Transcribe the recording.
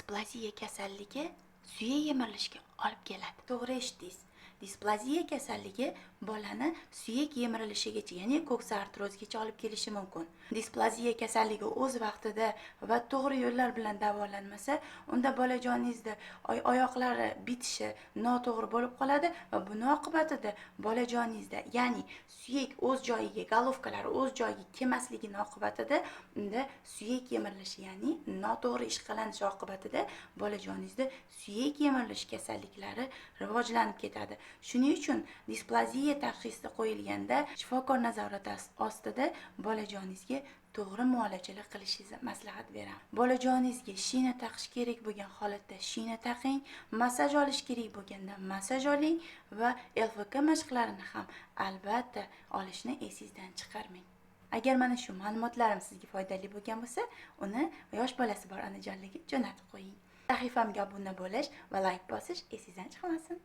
displaziya kasalligi suyak yemirilishiga olib keladi. To'g'ri eshitdingiz. Displaziya kasalligi bolani suyak yemirilishigacha, ya'ni ko'ksa artrozgacha olib kelishi mumkin. Displaziya kasalligi o'z vaqtida va to'g'ri yo'llar bilan davolanmasa, unda bolajoningizda oyoqlari bitishi noto'g'ri bo'lib qoladi va buning oqibatida bolajoningizda, ya'ni suyak o'z joyiga, golovkalari o'z joyiga kelmasligining oqibatida unda suyak yemirilishi, ya'ni noto'g'ri ishqalanishi oqibatida bolajoningizda suyak yemirilish kasalliklari rivojlanib ketadi. Shuning uchun displaziya tashxisi qo'yilganda shifokor nazorati ostida bolajoningizga to'g'ri muolajalar qilishingizni maslahat beraman. Bolajoningizga shina taqish kerak bo'lgan holatda shina taqing, massaj olish kerak bo'lganda massaj oling va LFK mashqlarini ham albatta olishni esingizdan chiqarmang. Agar mana shu ma'lumotlarim sizga foydali bo'lgan bo'lsa, uni yosh bolasi bor onajonlarga jo'natib qo'ying. Sahifamga obuna bo'lish va like bosish esingizdan chiqmasin.